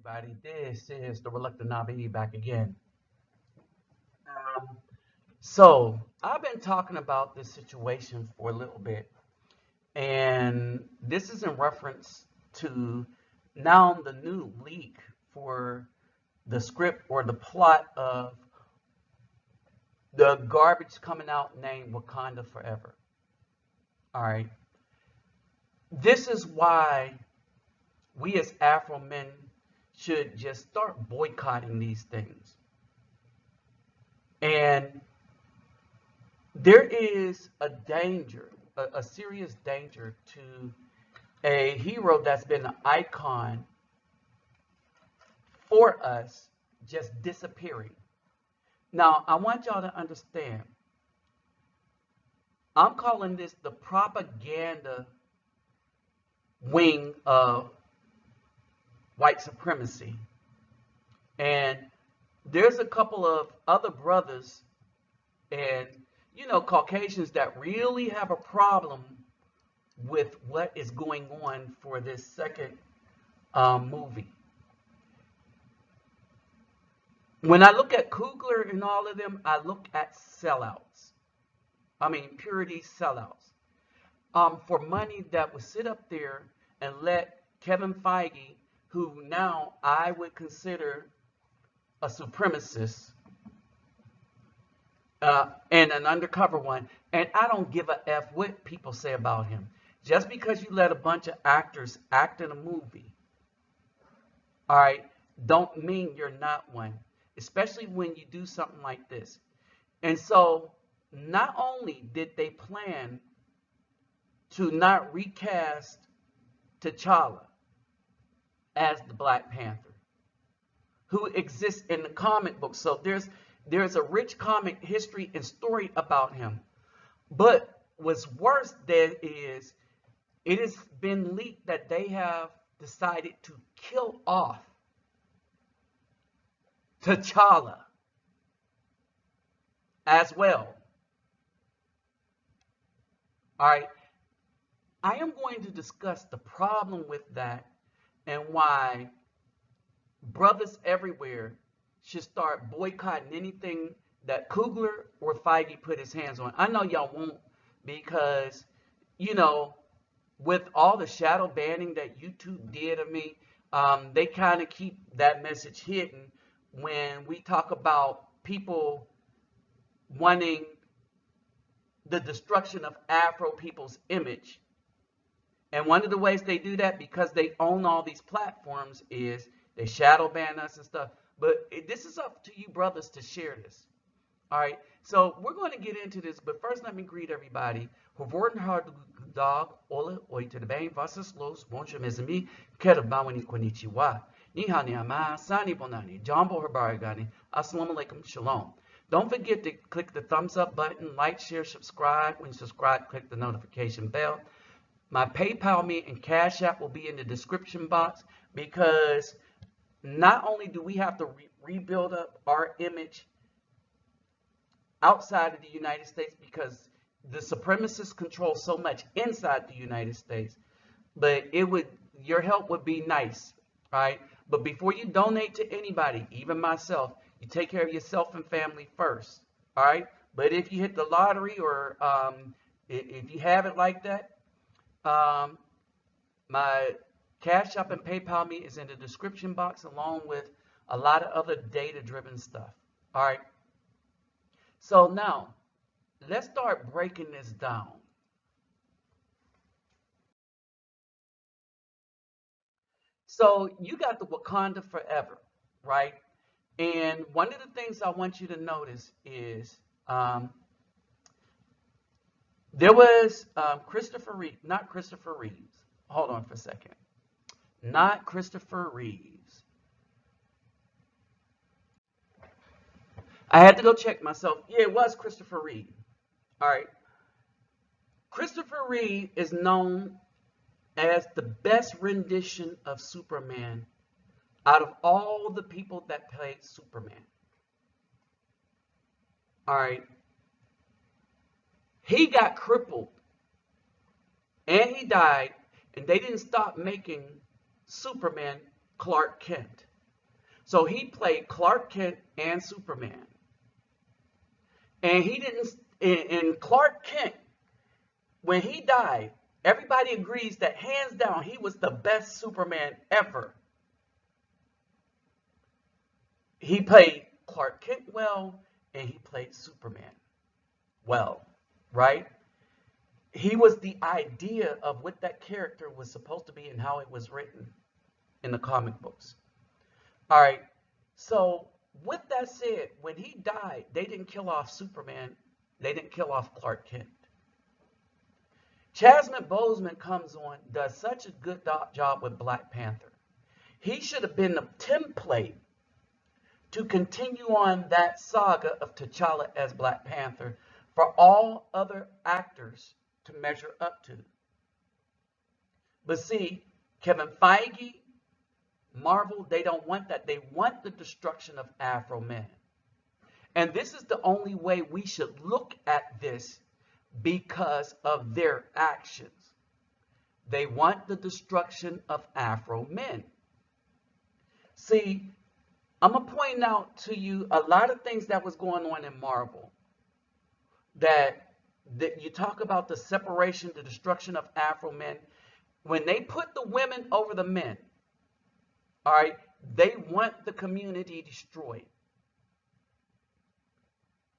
everybody. This is the Reluctant Nabi back again. Um, so, I've been talking about this situation for a little bit, and this is in reference to now the new leak for the script or the plot of the garbage coming out named Wakanda Forever. All right. This is why we as Afro men should just start boycotting these things. And there is a danger, a serious danger to a hero that's been an icon for us just disappearing. Now, I want y'all to understand, I'm calling this the propaganda wing of white supremacy. And there's a couple of other brothers and Caucasians that really have a problem with what is going on for this second movie. When I look at Kugler and all of them, I look at sellouts. I mean, purity sellouts. For money that would sit up there and let Kevin Feighe, who now I would consider a supremacist, and an undercover one, and I don't give a F what people say about him. Just because you let a bunch of actors act in a movie, all right, don't mean you're not one, especially when you do something like this. And so, not only did they plan to not recast T'Challa as the Black Panther, who exists in the comic book. So there's a rich comic history and story about him. But what's worse than is it has been leaked that they have decided to kill off T'Challa as well. All right. I am going to discuss the problem with that and why brothers everywhere should start boycotting anything that Kugler or Feige put his hands on. I know y'all won't because, with all the shadow banning that YouTube did of me, they kind of keep that message hidden when we talk about people wanting the destruction of Afro people's image. And one of the ways they do that, because they own all these platforms, is they shadow ban us and stuff. But this is up to you brothers to share this. All right. So we're going to get into this. But first, let me greet everybody. Hovorten hardag, ole, oite bem, vasas los, bonjour mes amis, kerabawani konnichiwa. Niha ni ama, sani bonani, jambo herbarigani, assalamu alaikum, shalom. Don't forget to click the thumbs up button, like, share, subscribe. When you subscribe, click the notification bell. My PayPal me and Cash App will be in the description box because not only do we have to rebuild up our image outside of the United States because the supremacists control so much inside the United States, but your help would be nice, right? But before you donate to anybody, even myself, you take care of yourself and family first, all right? But if you hit the lottery or if you have it like that, my Cash App and PayPal me is in the description box along with a lot of other data-driven stuff. All right. So now, let's start breaking this down. So you got the Wakanda Forever, right? And one of the things I want you to notice is there was Christopher Reeve, not Christopher Reeves. Hold on for a second. Not Christopher Reeves. I had to go check myself. Yeah, it was Christopher Reeve. All right. Christopher Reeve is known as the best rendition of Superman out of all the people that played Superman. All right. He got crippled and he died, and they didn't stop making Superman Clark Kent. So he played Clark Kent and Superman. And he didn't, in Clark Kent, when he died, everybody agrees that hands down, he was the best Superman ever. He played Clark Kent well, and he played Superman well, right? He was the idea of what that character was supposed to be and how it was written in the comic books. All right, so with that said, when he died, they didn't kill off Superman. They didn't kill off Clark Kent. Chadwick Boseman comes on, does such a good job with Black Panther. He should have been the template to continue on that saga of T'Challa as Black Panther for all other actors to measure up to. But see, Kevin Feige, Marvel, they don't want that. They want the destruction of Afro men. And this is the only way we should look at this because of their actions. They want the destruction of Afro men. See, I'm going to point out to you a lot of things that was going on in Marvel. That you talk about the separation, the destruction of Afro men. When they put the women over the men, all right, they want the community destroyed.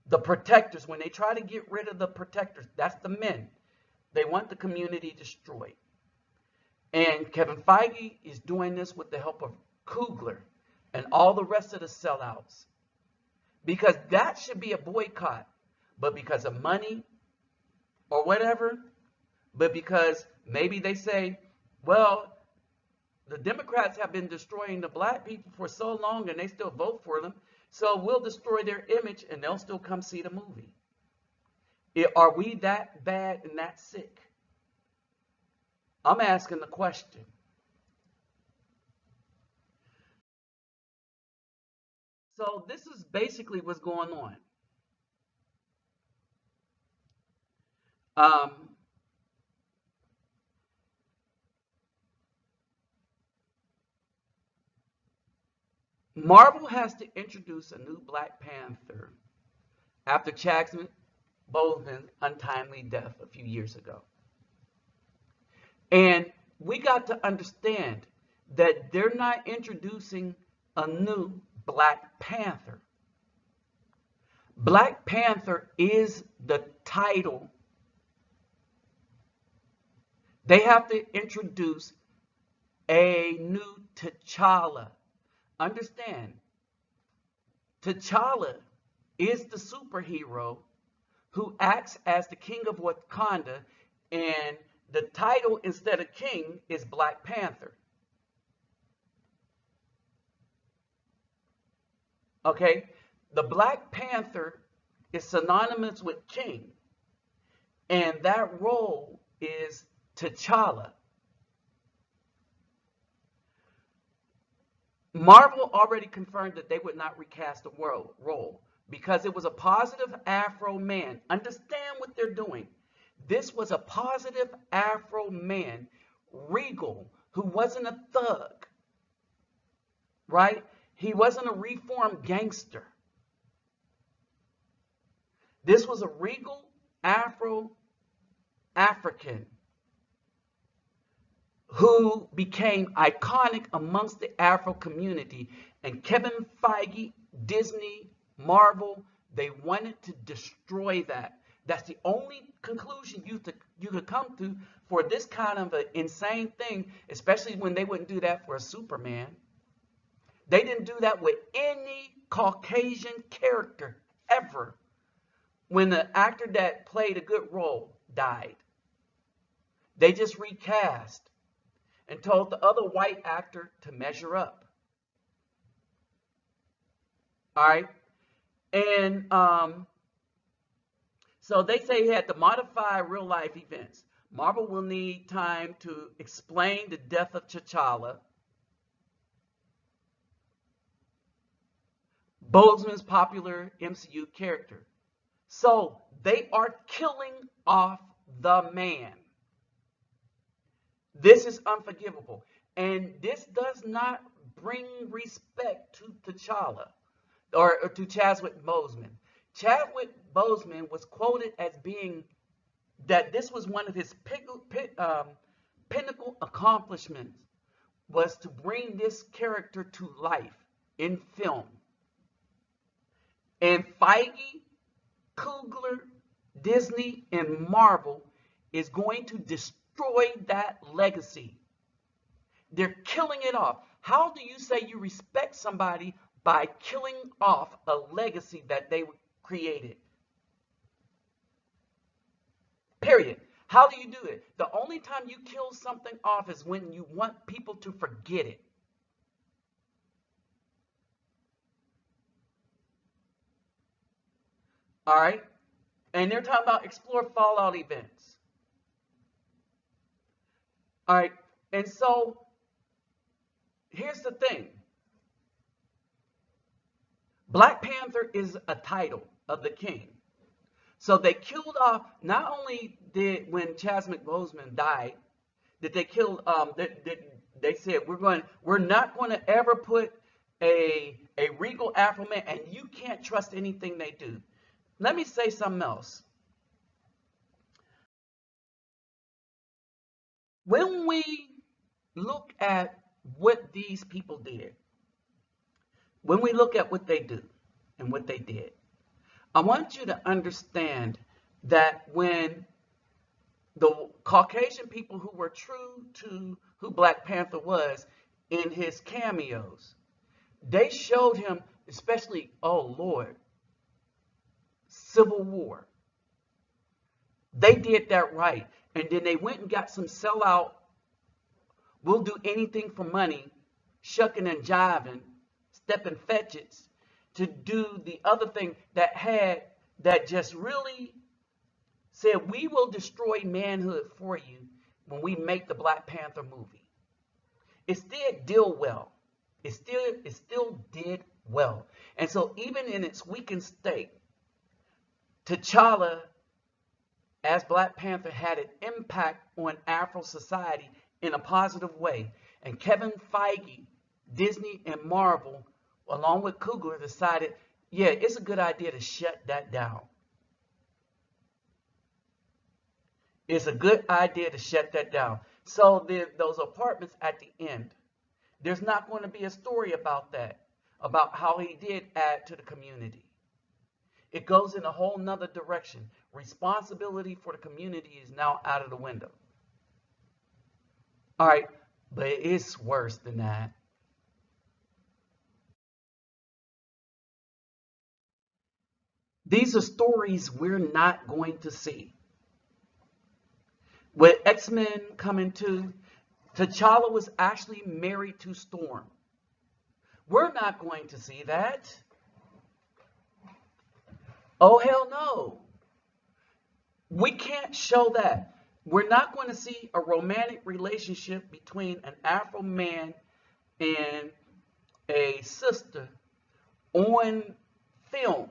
The protectors, when they try to get rid of the protectors, that's the men. They want the community destroyed. And Kevin Feige is doing this with the help of Coogler and all the rest of the sellouts. Because that should be a boycott. But because of money or whatever, but because maybe they say, well, the Democrats have been destroying the black people for so long and they still vote for them, so we'll destroy their image and they'll still come see the movie. Are we that bad and that sick? I'm asking the question. So this is basically what's going on. Marvel has to introduce a new Black Panther after Chadwick Boseman's untimely death a few years ago. And we got to understand that they're not introducing a new Black Panther. Black Panther is the title. They have to introduce a new T'Challa. Understand, T'Challa is the superhero who acts as the king of Wakanda, and the title instead of king is Black Panther. Okay, the Black Panther is synonymous with king, and that role is T'Challa. Marvel already confirmed that they would not recast the role because it was a positive Afro man. Understand what they're doing. This was a positive Afro man, regal, who wasn't a thug, right? He wasn't a reformed gangster. This was a regal African who became iconic amongst the Afro community. And Kevin Feige, Disney, Marvel, they wanted to destroy that. That's the only conclusion you could come to for this kind of an insane thing, especially when they wouldn't do that for a Superman. They didn't do that with any Caucasian character ever when the actor that played a good role died. They just recast and told the other white actor to measure up. All right. And so they say he had to modify real life events. Marvel will need time to explain the death of T'Challa, Boseman's popular MCU character. So they are killing off the man. This is unforgivable. And this does not bring respect to T'Challa or to Chadwick Boseman. Chadwick Boseman was quoted as being that this was one of his pinnacle accomplishments was to bring this character to life in film. And Feighe, Coogler, Disney, and Marvel is going to destroy that legacy. They're killing it off. How do you say you respect somebody by killing off a legacy that they created? Period. How do you do it? The only time you kill something off is when you want people to forget it. All right? And they're talking about explore Fallout events. All right? And so, here's the thing. Black Panther is a title of the king. So they killed off, not only did when Chadwick Boseman died, did they kill, they said, we're not going to ever put a regal Afro man, and you can't trust anything they do. Let me say something else. When we look at what these people did, when we look at what they do and what they did, I want you to understand that when the Caucasian people who were true to who Black Panther was in his cameos, they showed him, especially, oh Lord, Civil War. They did that right. And then they went and got some sellout, we'll do anything for money, shucking and jiving, stepping fetches, to do the other thing that just really said, we will destroy manhood for you when we make the Black Panther movie. It still did well. It still did well. And so even in its weakened state, T'Challa as Black Panther had an impact on Afro society in a positive way. And Kevin Feige, Disney and Marvel, along with Coogler, decided, yeah, it's a good idea to shut that down. It's a good idea to shut that down. So those apartments at the end, there's not going to be a story about that, about how he did add to the community. It goes in a whole nother direction. Responsibility for the community is now out of the window. All right, but it's worse than that. These are stories we're not going to see. With X-Men coming to, T'Challa was actually married to Storm. We're not going to see that. Oh, hell no. We can't show that. We're not going to see a romantic relationship between an Afro man and a sister on film.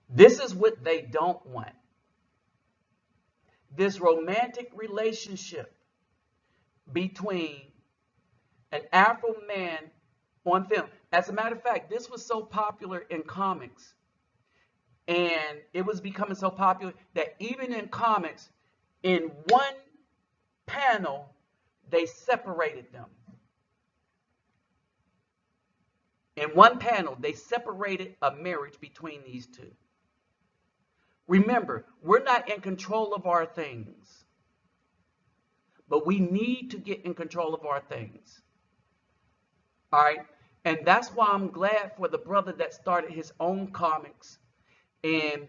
This is what they don't want. This romantic relationship between an Afro man on film. As a matter of fact, this was so popular in comics, and it was becoming so popular that even in comics, in one panel, they separated them. In one panel, they separated a marriage between these two. Remember, we're not in control of our things, but we need to get in control of our things. All right? And that's why I'm glad for the brother that started his own comics. And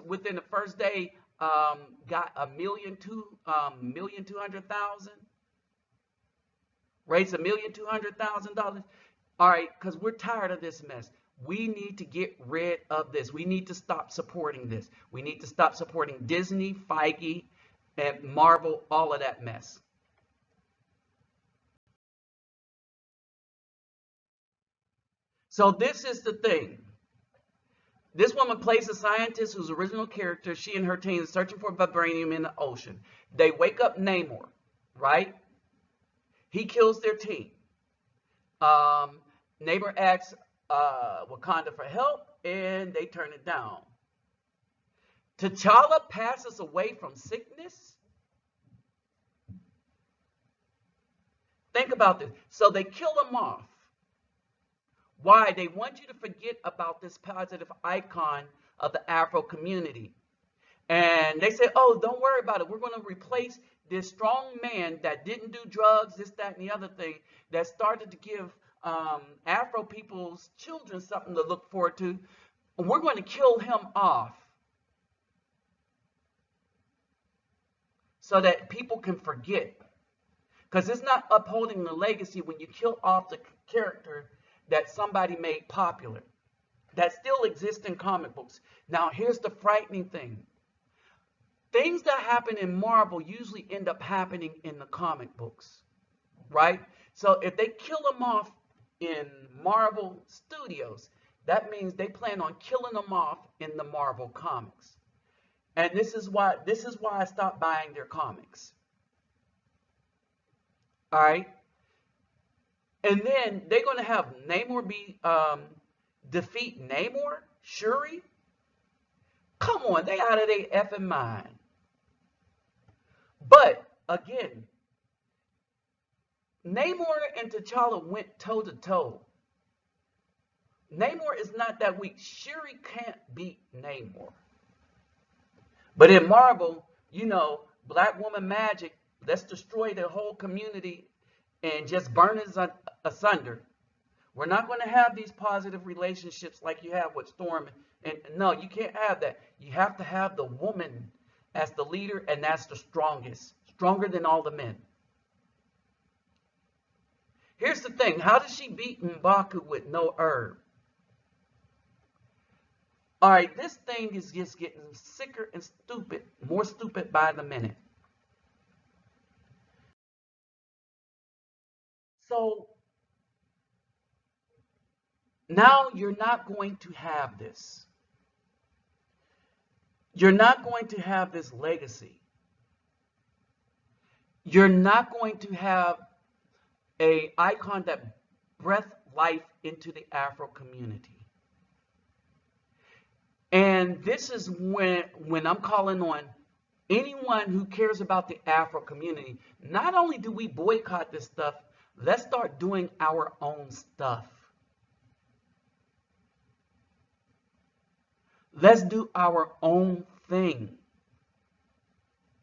within the first day, got $1,200,000. Raised $1,200,000. All right, because we're tired of this mess. We need to get rid of this. We need to stop supporting this. We need to stop supporting Disney, Feige, and Marvel, all of that mess. So this is the thing. This woman plays a scientist whose original character, she and her team, is searching for vibranium in the ocean. They wake up Namor, right? He kills their team. Neighbor asks Wakanda for help, and they turn it down. T'Challa passes away from sickness. Think about this. So they kill him off. Why? They want you to forget about this positive icon of the Afro community. And they say, oh, don't worry about it. We're going to replace this strong man that didn't do drugs, this, that, and the other thing, that started to give Afro people's children something to look forward to. We're going to kill him off so that people can forget. Because it's not upholding the legacy when you kill off the character that somebody made popular, that still exists in comic books. Now, here's the frightening thing. Things that happen in Marvel usually end up happening in the comic books, right? So if they kill them off in Marvel Studios, that means they plan on killing them off in the Marvel comics. And this is why I stopped buying their comics. All right? And then they're going to have Namor defeat Namor? Shuri? Come on, they out of their effing mind. But, again, Namor and T'Challa went toe-to-toe. Namor is not that weak. Shuri can't beat Namor. But in Marvel, you know, black woman magic, let's destroy the whole community and just burn it asunder. We're not going to have these positive relationships like you have with Storm. And no, you can't have that. You have to have the woman as the leader, and that's the strongest. Stronger than all the men. Here's the thing. How does she beat M'Baku with no herb? All right, this thing is just getting sicker and stupid, more stupid by the minute. So now you're not going to have this. You're not going to have this legacy. You're not going to have an icon that breathed life into the Afro community. And this is when I'm calling on anyone who cares about the Afro community. Not only do we boycott this stuff, let's start doing our own stuff. Let's do our own thing.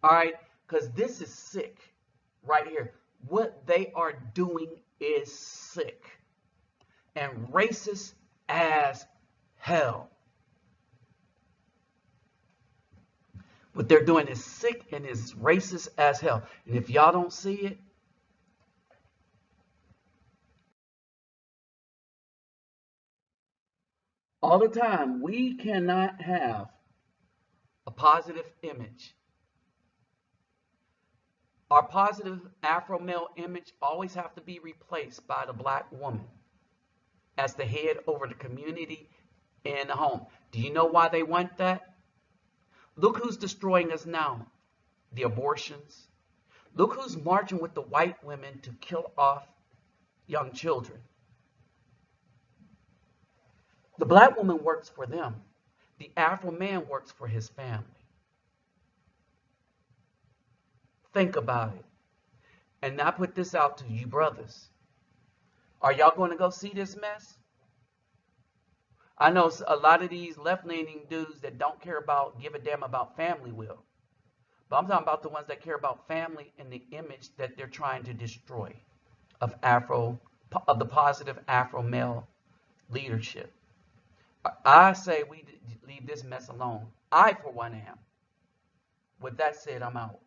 All right? Because this is sick right here. What they are doing is sick and racist as hell. What they're doing is sick and is racist as hell. And if y'all don't see it, all the time, we cannot have a positive image. Our positive Afro male image always have to be replaced by the black woman as the head over the community and the home. Do you know why they want that? Look who's destroying us now. The abortions. Look who's marching with the white women to kill off young children. The black woman works for them. The Afro man works for his family. Think about it. And I put this out to you brothers. Are y'all going to go see this mess? I know a lot of these left-leaning dudes that don't give a damn about family will. But I'm talking about the ones that care about family and the image that they're trying to destroy of the positive Afro male leadership. I say we leave this mess alone. I, for one, am. With that said, I'm out.